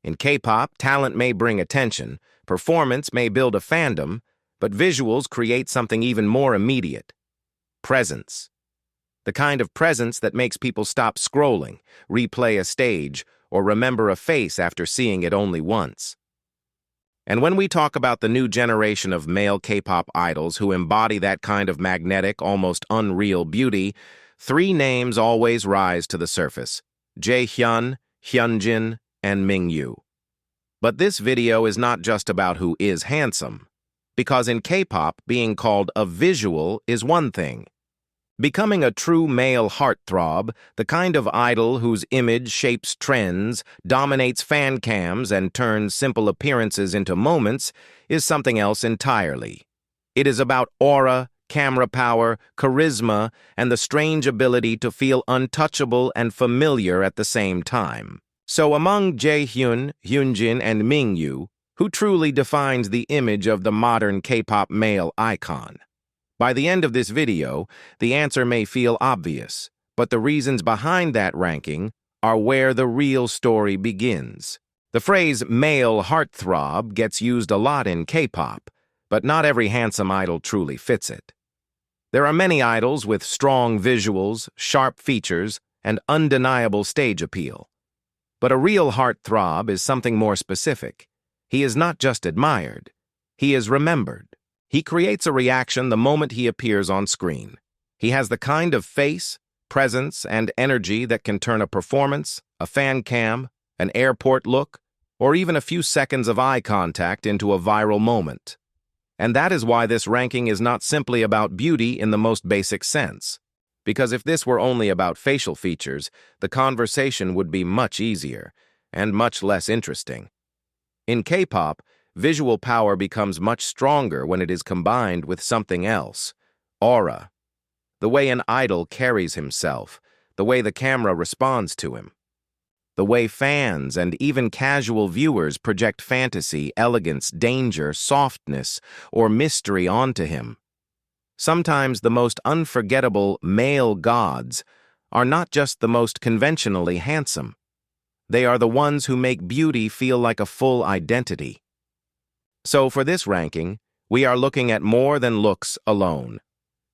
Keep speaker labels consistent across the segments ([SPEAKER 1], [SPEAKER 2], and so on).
[SPEAKER 1] In K-pop, talent may bring attention, performance may build a fandom, but visuals create something even more immediate: presence. The kind of presence that makes people stop scrolling, replay a stage, or remember a face after seeing it only once. And when we talk about the new generation of male K-pop idols who embody that kind of magnetic, almost unreal beauty, three names always rise to the surface: Jaehyun, Hyunjin, and Mingyu. But this video is not just about who is handsome, because in K-pop, being called a visual is one thing. Becoming a true male heartthrob, the kind of idol whose image shapes trends, dominates fan cams, and turns simple appearances into moments, is something else entirely. It is about aura, camera power, charisma, and the strange ability to feel untouchable and familiar at the same time. So among Jaehyun, Hyunjin, and Mingyu, who truly defines the image of the modern K-pop male icon? By the end of this video, the answer may feel obvious, but the reasons behind that ranking are where the real story begins. The phrase male heartthrob gets used a lot in K-pop, but not every handsome idol truly fits it. There are many idols with strong visuals, sharp features, and undeniable stage appeal. But a real heartthrob is something more specific. He is not just admired, he is remembered. He creates a reaction the moment he appears on screen. He has the kind of face, presence, and energy that can turn a performance, a fan cam, an airport look, or even a few seconds of eye contact into a viral moment. And that is why this ranking is not simply about beauty in the most basic sense. Because if this were only about facial features, the conversation would be much easier and much less interesting. In K-pop, visual power becomes much stronger when it is combined with something else: aura. The way an idol carries himself, the way the camera responds to him, the way fans and even casual viewers project fantasy, elegance, danger, softness, or mystery onto him. Sometimes the most unforgettable male gods are not just the most conventionally handsome. They are the ones who make beauty feel like a full identity. So for this ranking, we are looking at more than looks alone.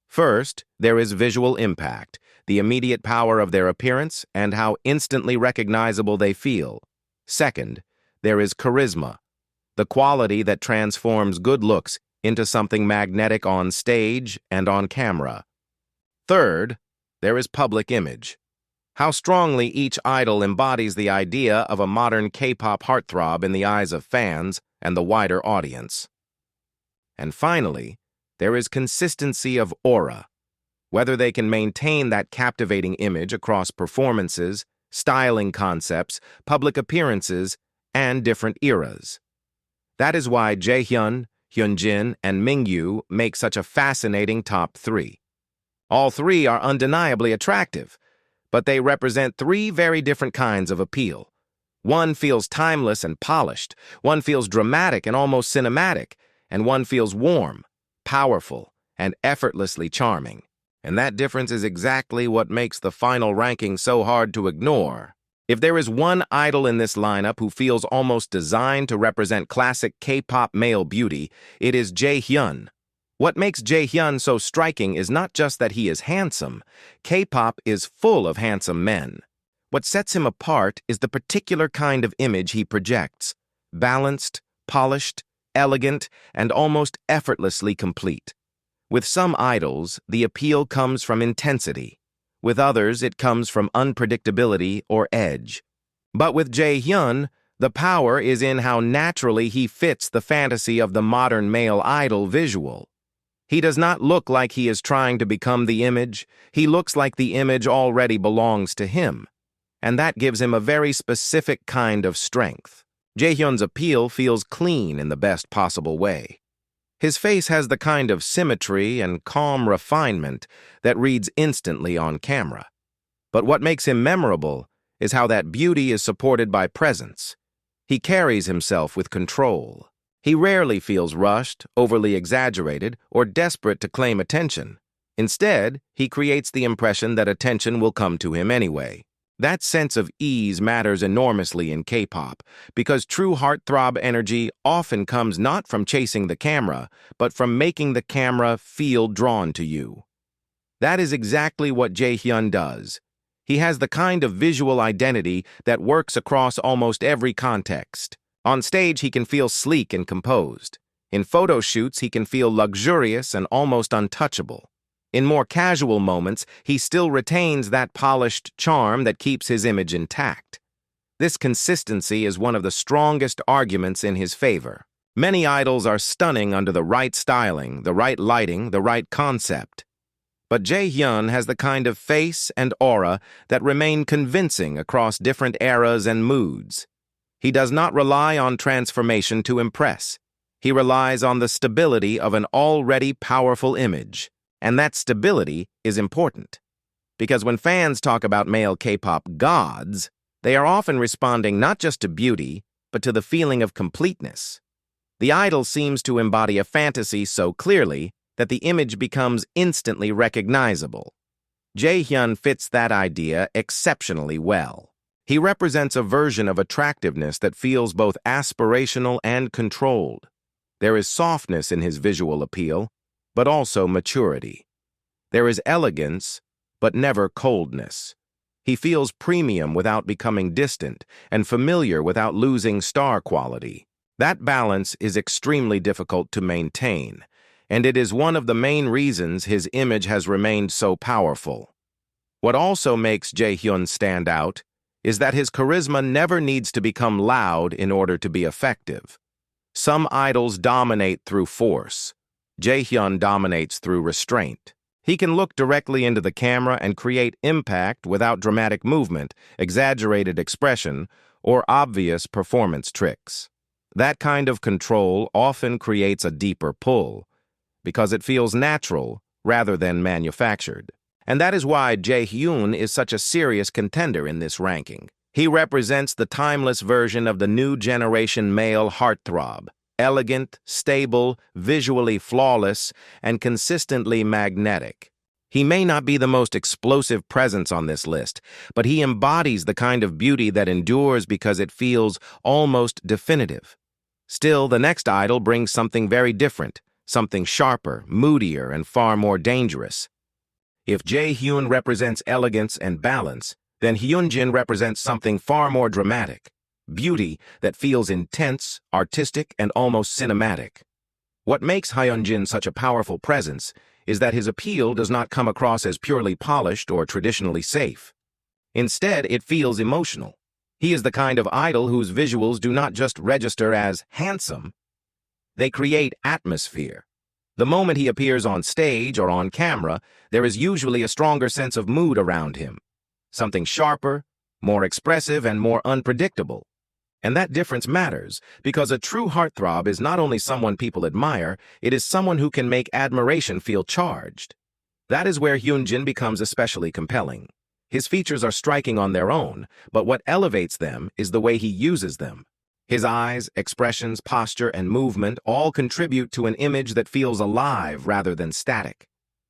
[SPEAKER 1] First, there is visual impact, the immediate power of their appearance and how instantly recognizable they feel. Second, there is charisma, the quality that transforms good looks into something magnetic on stage and on camera. Third, there is public image, how strongly each idol embodies the idea of a modern K-pop heartthrob in the eyes of fans and the wider audience. And finally, there is consistency of aura, whether they can maintain that captivating image across performances, styling concepts, public appearances, and different eras. That is why Jaehyun, Hyunjin, and Mingyu make such a fascinating top three. All three are undeniably attractive, but they represent three very different kinds of appeal. One feels timeless and polished, one feels dramatic and almost cinematic, and one feels warm, powerful, and effortlessly charming. And that difference is exactly what makes the final ranking so hard to ignore. If there is one idol in this lineup who feels almost designed to represent classic K-pop male beauty, it is Jaehyun. What makes Jaehyun so striking is not just that he is handsome. K-pop is full of handsome men. What sets him apart is the particular kind of image he projects: balanced, polished, elegant, and almost effortlessly complete. With some idols, the appeal comes from intensity. With others, it comes from unpredictability or edge. But with Jaehyun, the power is in how naturally he fits the fantasy of the modern male idol visual. He does not look like he is trying to become the image. He looks like the image already belongs to him. And that gives him a very specific kind of strength. Jaehyun's appeal feels clean in the best possible way. His face has the kind of symmetry and calm refinement that reads instantly on camera. But what makes him memorable is how that beauty is supported by presence. He carries himself with control. He rarely feels rushed, overly exaggerated, or desperate to claim attention. Instead, he creates the impression that attention will come to him anyway. That sense of ease matters enormously in K-pop because true heartthrob energy often comes not from chasing the camera, but from making the camera feel drawn to you. That is exactly what Jaehyun does. He has the kind of visual identity that works across almost every context. On stage, he can feel sleek and composed. In photo shoots, he can feel luxurious and almost untouchable. In more casual moments, he still retains that polished charm that keeps his image intact. This consistency is one of the strongest arguments in his favor. Many idols are stunning under the right styling, the right lighting, the right concept. But Jaehyun has the kind of face and aura that remain convincing across different eras and moods. He does not rely on transformation to impress. He relies on the stability of an already powerful image. And that stability is important. Because when fans talk about male K-pop gods, they are often responding not just to beauty, but to the feeling of completeness. The idol seems to embody a fantasy so clearly that the image becomes instantly recognizable. Jaehyun fits that idea exceptionally well. He represents a version of attractiveness that feels both aspirational and controlled. There is softness in his visual appeal, but also maturity. There is elegance, but never coldness. He feels premium without becoming distant, and familiar without losing star quality. That balance is extremely difficult to maintain, and it is one of the main reasons his image has remained so powerful. What also makes Jaehyun stand out is that his charisma never needs to become loud in order to be effective. Some idols dominate through force. Jaehyun dominates through restraint. He can look directly into the camera and create impact without dramatic movement, exaggerated expression, or obvious performance tricks. That kind of control often creates a deeper pull, because it feels natural rather than manufactured. And that is why Jaehyun is such a serious contender in this ranking. He represents the timeless version of the new generation male heartthrob. Elegant, stable, visually flawless, and consistently magnetic. He may not be the most explosive presence on this list, but he embodies the kind of beauty that endures because it feels almost definitive. Still, the next idol brings something very different, something sharper, moodier, and far more dangerous. If Jaehyun represents elegance and balance, then Hyunjin represents something far more dramatic. Beauty that feels intense, artistic, and almost cinematic. What makes Hyunjin such a powerful presence is that his appeal does not come across as purely polished or traditionally safe. Instead, it feels emotional. He is the kind of idol whose visuals do not just register as handsome, they create atmosphere. The moment he appears on stage or on camera, there is usually a stronger sense of mood around him. Something sharper, more expressive, and more unpredictable. And that difference matters, because a true heartthrob is not only someone people admire, it is someone who can make admiration feel charged. That is where Hyunjin becomes especially compelling. His features are striking on their own, but what elevates them is the way he uses them. His eyes, expressions, posture, and movement all contribute to an image that feels alive rather than static.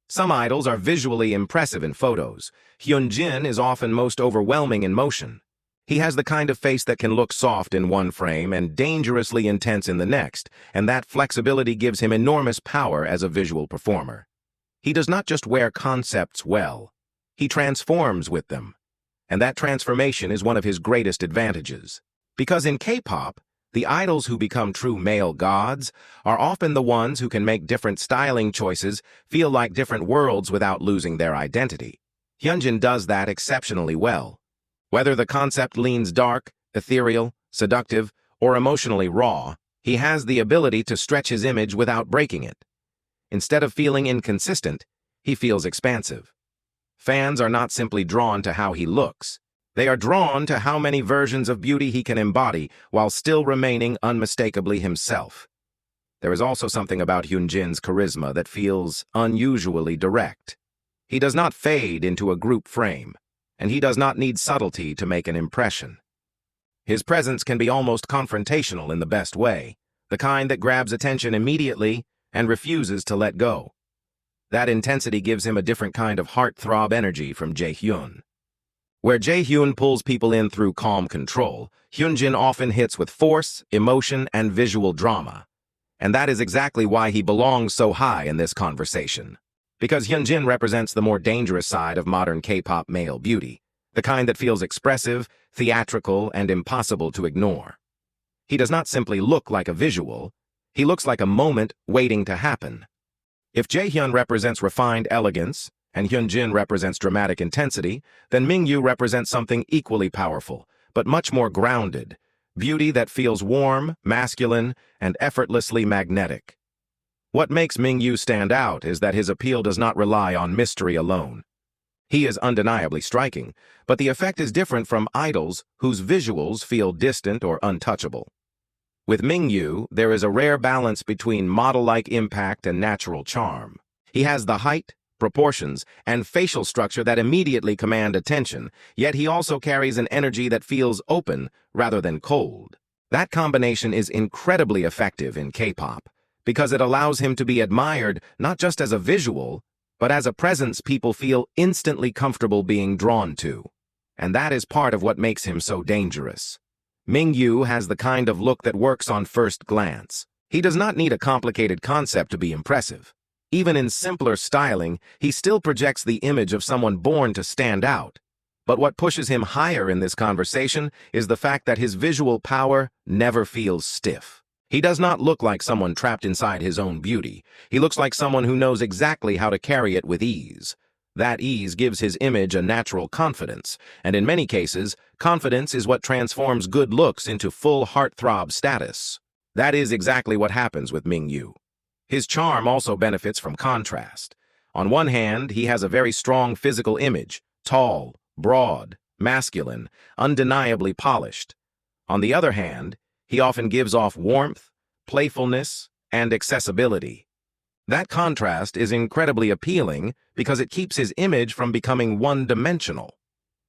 [SPEAKER 1] Some idols are visually impressive in photos. Hyunjin is often most overwhelming in motion. He has the kind of face that can look soft in one frame and dangerously intense in the next, and that flexibility gives him enormous power as a visual performer. He does not just wear concepts well, he transforms with them. And that transformation is one of his greatest advantages. Because in K-pop, the idols who become true male gods are often the ones who can make different styling choices feel like different worlds without losing their identity. Hyunjin does that exceptionally well. Whether the concept leans dark, ethereal, seductive, or emotionally raw, he has the ability to stretch his image without breaking it. Instead of feeling inconsistent, he feels expansive. Fans are not simply drawn to how he looks. They are drawn to how many versions of beauty he can embody while still remaining unmistakably himself. There is also something about Hyunjin's charisma that feels unusually direct. He does not fade into a group frame, and he does not need subtlety to make an impression. His presence can be almost confrontational in the best way, the kind that grabs attention immediately and refuses to let go. That intensity gives him a different kind of heartthrob energy from Jaehyun. Where Jaehyun pulls people in through calm control, Hyunjin often hits with force, emotion, and visual drama. And that is exactly why he belongs so high in this conversation. Because Hyunjin represents the more dangerous side of modern K-pop male beauty, the kind that feels expressive, theatrical, and impossible to ignore. He does not simply look like a visual, he looks like a moment waiting to happen. If Jaehyun represents refined elegance, and Hyunjin represents dramatic intensity, then Mingyu represents something equally powerful, but much more grounded, beauty that feels warm, masculine, and effortlessly magnetic. What makes Mingyu stand out is that his appeal does not rely on mystery alone. He is undeniably striking, but the effect is different from idols whose visuals feel distant or untouchable. With Mingyu, there is a rare balance between model-like impact and natural charm. He has the height, proportions, and facial structure that immediately command attention, yet he also carries an energy that feels open rather than cold. That combination is incredibly effective in K-pop, because it allows him to be admired not just as a visual, but as a presence people feel instantly comfortable being drawn to. And that is part of what makes him so dangerous. Mingyu has the kind of look that works on first glance. He does not need a complicated concept to be impressive. Even in simpler styling, he still projects the image of someone born to stand out. But what pushes him higher in this conversation is the fact that his visual power never feels stiff. He does not look like someone trapped inside his own beauty. He looks like someone who knows exactly how to carry it with ease. That ease gives his image a natural confidence, and in many cases, confidence is what transforms good looks into full heartthrob status. That is exactly what happens with Mingyu. His charm also benefits from contrast. On one hand, he has a very strong physical image, tall, broad, masculine, undeniably polished. On the other hand, he often gives off warmth, playfulness, and accessibility. That contrast is incredibly appealing because it keeps his image from becoming one-dimensional.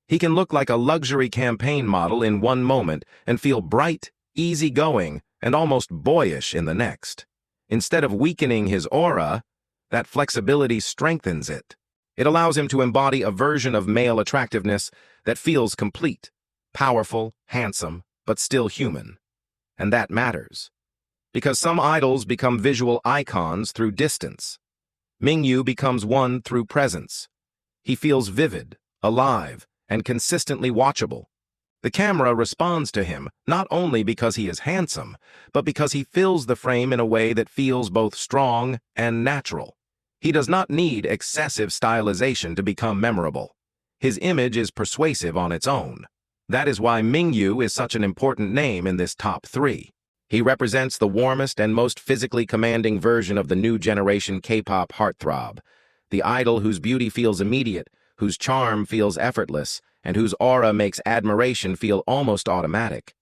[SPEAKER 1] He can look like a luxury campaign model in one moment and feel bright, easygoing, and almost boyish in the next. Instead of weakening his aura, that flexibility strengthens it. It allows him to embody a version of male attractiveness that feels complete, powerful, handsome, but still human. And that matters. Because some idols become visual icons through distance. Mingyu becomes one through presence. He feels vivid, alive, and consistently watchable. The camera responds to him not only because he is handsome, but because he fills the frame in a way that feels both strong and natural. He does not need excessive stylization to become memorable. His image is persuasive on its own. That is why Mingyu is such an important name in this top 3. He represents the warmest and most physically commanding version of the new generation K-pop heartthrob, the idol whose beauty feels immediate, whose charm feels effortless, and whose aura makes admiration feel almost automatic.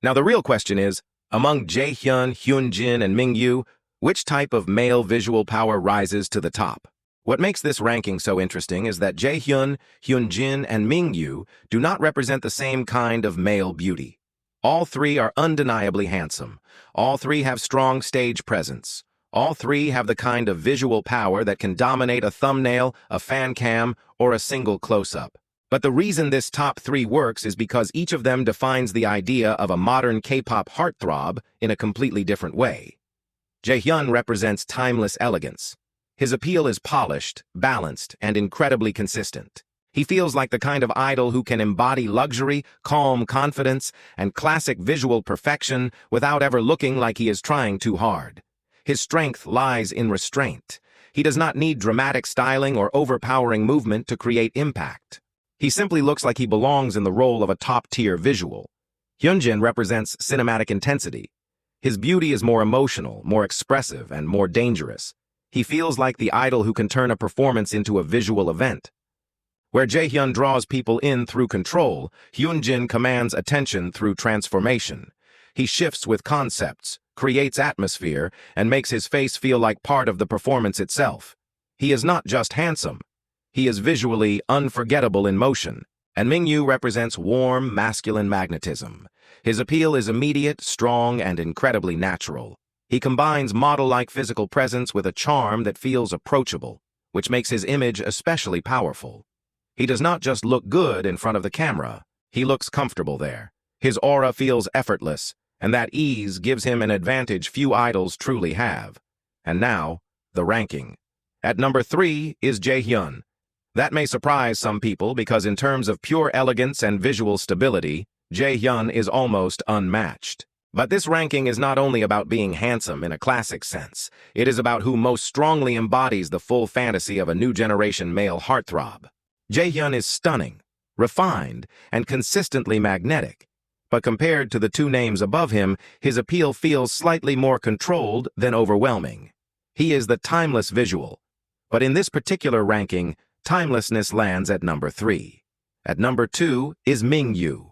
[SPEAKER 1] Now the real question is, among Jaehyun, Hyunjin, and Mingyu, which type of male visual power rises to the top? What makes this ranking so interesting is that Jaehyun, Hyunjin, and Mingyu do not represent the same kind of male beauty. All 3 are undeniably handsome. All 3 have strong stage presence. All 3 have the kind of visual power that can dominate a thumbnail, a fan cam, or a single close-up. But the reason this top 3 works is because each of them defines the idea of a modern K-pop heartthrob in a completely different way. Jaehyun represents timeless elegance. His appeal is polished, balanced, and incredibly consistent. He feels like the kind of idol who can embody luxury, calm confidence, and classic visual perfection without ever looking like he is trying too hard. His strength lies in restraint. He does not need dramatic styling or overpowering movement to create impact. He simply looks like he belongs in the role of a top-tier visual. Hyunjin represents cinematic intensity. His beauty is more emotional, more expressive, and more dangerous. He feels like the idol who can turn a performance into a visual event. Where Jaehyun draws people in through control, Hyunjin commands attention through transformation. He shifts with concepts, creates atmosphere, and makes his face feel like part of the performance itself. He is not just handsome. He is visually unforgettable in motion, and Mingyu represents warm, masculine magnetism. His appeal is immediate, strong, and incredibly natural. He combines model-like physical presence with a charm that feels approachable, which makes his image especially powerful. He does not just look good in front of the camera, he looks comfortable there. His aura feels effortless, and that ease gives him an advantage few idols truly have. And now, the ranking. At number 3 is Jaehyun. That may surprise some people because in terms of pure elegance and visual stability, Jaehyun is almost unmatched. But this ranking is not only about being handsome in a classic sense, it is about who most strongly embodies the full fantasy of a new generation male heartthrob. Jaehyun is stunning, refined, and consistently magnetic. But compared to the two names above him, his appeal feels slightly more controlled than overwhelming. He is the timeless visual. But in this particular ranking, timelessness lands at number 3. At number 2 is Mingyu.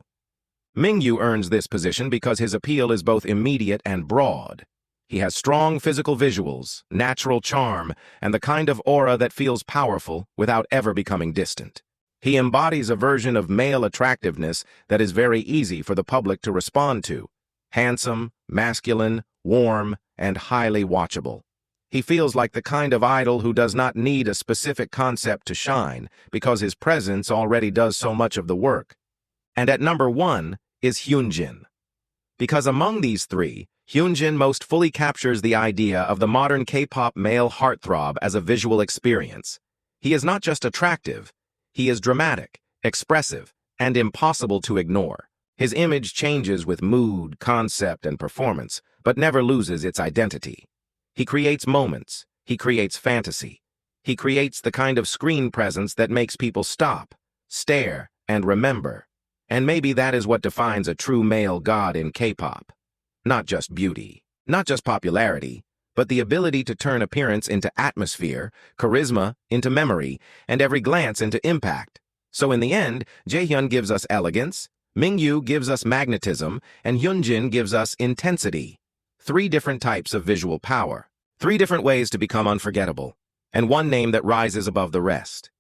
[SPEAKER 1] Mingyu earns this position because his appeal is both immediate and broad. He has strong physical visuals, natural charm, and the kind of aura that feels powerful without ever becoming distant. He embodies a version of male attractiveness that is very easy for the public to respond to. Handsome, masculine, warm, and highly watchable. He feels like the kind of idol who does not need a specific concept to shine because his presence already does so much of the work. And at number 1 is Hyunjin. Because among these three, Hyunjin most fully captures the idea of the modern K-pop male heartthrob as a visual experience. He is not just attractive, he is dramatic, expressive, and impossible to ignore. His image changes with mood, concept, and performance, but never loses its identity. He creates moments, he creates fantasy. He creates the kind of screen presence that makes people stop, stare, and remember. And maybe that is what defines a true male god in K-pop. Not just beauty, not just popularity, but the ability to turn appearance into atmosphere, charisma into memory, and every glance into impact. So in the end, Jaehyun gives us elegance, Mingyu gives us magnetism, and Hyunjin gives us intensity. 3 different types of visual power, 3 different ways to become unforgettable, and one name that rises above the rest.